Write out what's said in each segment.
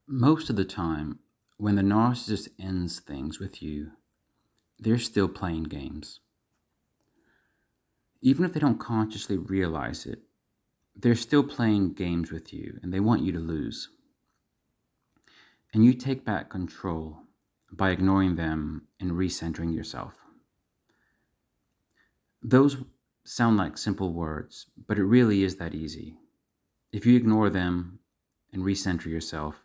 Most of the time, when the narcissist ends things with you, they're still playing games. Even if they don't consciously realize it, they're still playing games with you and they want you to lose. And you take back control by ignoring them and recentering yourself. Those sound like simple words, but it really is that easy. If you ignore them and recenter yourself,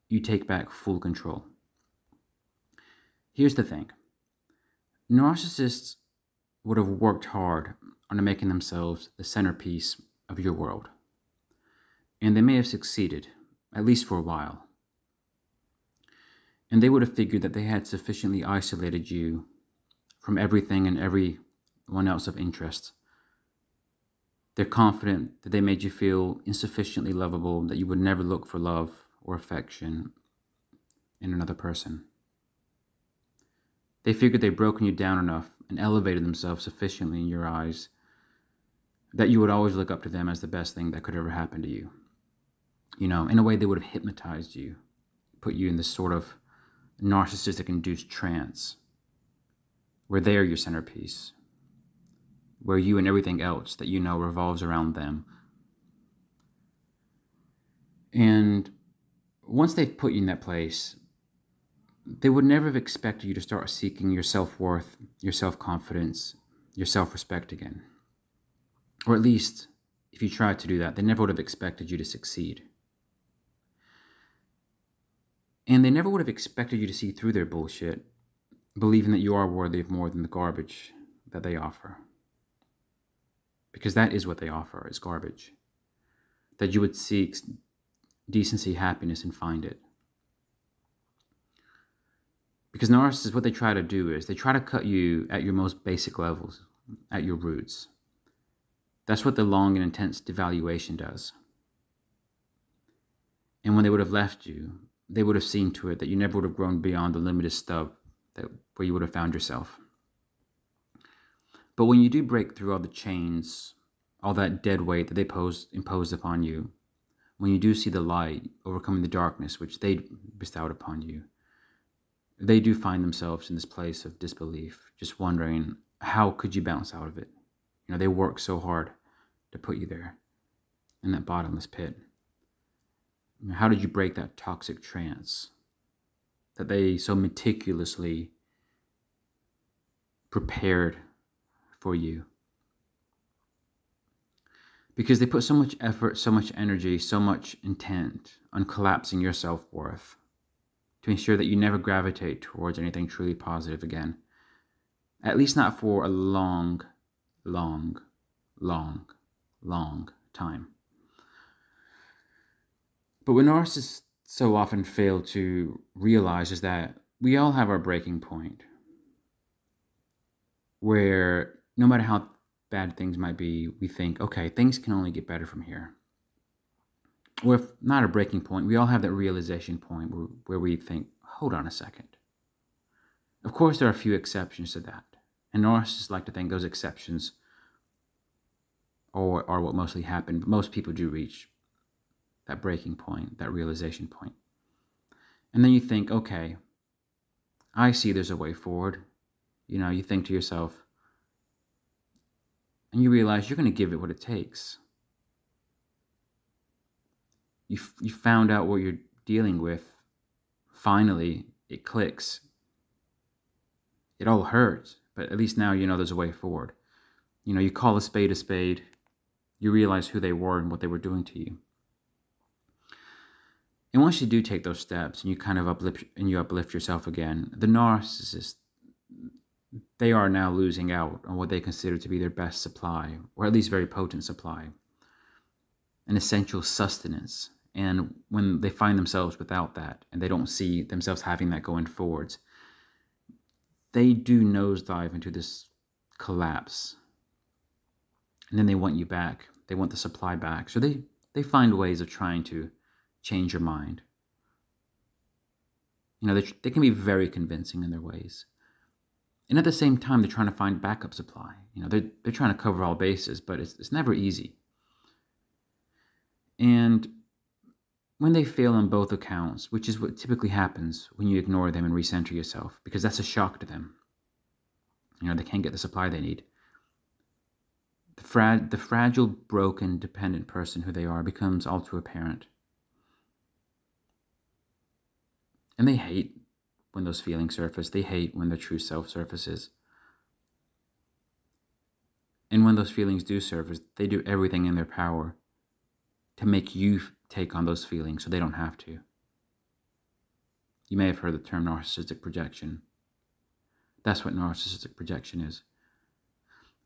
you take back full control. Here's the thing. Narcissists would have worked hard on making themselves the centerpiece of your world. And they may have succeeded, at least for a while. And they would have figured that they had sufficiently isolated you from everything and everyone else of interest. They're confident that they made you feel insufficiently lovable, that you would never look for love or affection in another person. They figured they'd broken you down enough and elevated themselves sufficiently in your eyes that you would always look up to them as the best thing that could ever happen to you. In a way they would have hypnotized you, put you in this sort of narcissistic-induced trance where they are your centerpiece, where you and everything else that you know revolves around them. And once they've put you in that place, they would never have expected you to start seeking your self-worth, your self-confidence, your self-respect again. Or at least, if you tried to do that, they never would have expected you to succeed. And they never would have expected you to see through their bullshit, believing that you are worthy of more than the garbage that they offer. Because that is what they offer, is garbage. That you would seek decency, happiness, and find it. Because narcissists, what they try to do is they try to cut you at your most basic levels, at your roots. That's what the long and intense devaluation does. And when they would have left you, they would have seen to it that you never would have grown beyond the limited stub where you would have found yourself. But when you do break through all the chains, all that dead weight that they imposed upon you, when you do see the light overcoming the darkness which they bestowed upon you, they do find themselves in this place of disbelief, just wondering, how could you bounce out of it? They work so hard to put you there, in that bottomless pit. How did you break that toxic trance that they so meticulously prepared for you? Because they put so much effort, so much energy, so much intent on collapsing your self-worth to ensure that you never gravitate towards anything truly positive again. At least not for a long, long, long, long time. But what narcissists so often fail to realize is that we all have our breaking point, where no matter how bad things might be, we think, okay, things can only get better from here. Or if not a breaking point, we all have that realization point where we think, hold on a second. Of course, there are a few exceptions to that. And narcissists like to think those exceptions are what mostly happen. But most people do reach that breaking point, that realization point. And then you think, okay, I see there's a way forward. You think to yourself, and you realize you're going to give it what it takes. You found out what you're dealing with. Finally, it clicks. It all hurts, but at least now you know there's a way forward. You call a spade a spade. You realize who they were and what they were doing to you. And once you do take those steps and you kind of uplift yourself again, the narcissist, they are now losing out on what they consider to be their best supply, or at least very potent supply, an essential sustenance. And when they find themselves without that, and they don't see themselves having that going forwards, they do nosedive into this collapse. And then they want you back. They want the supply back. So they find ways of trying to change your mind. They can be very convincing in their ways. And at the same time, they're trying to find backup supply. They're trying to cover all bases, but it's never easy. And when they fail on both accounts, which is what typically happens when you ignore them and recenter yourself, because that's a shock to them. They can't get the supply they need. The fragile, broken, dependent person who they are becomes all too apparent. And they hate when those feelings surface. They hate when their true self surfaces. And when those feelings do surface, they do everything in their power to make you take on those feelings so they don't have to. You may have heard the term narcissistic projection. That's what narcissistic projection is.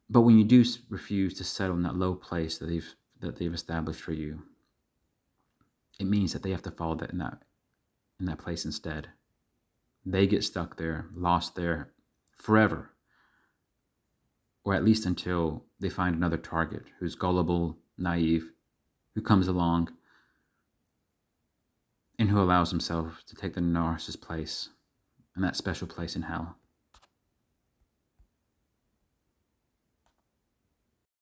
But when you do refuse to settle in that low place that they've established for you, it means that they have to fall in that place instead. They get stuck there, lost there forever, or at least until they find another target who's gullible, naive, who comes along and who allows himself to take the narcissist's place, and that special place in hell.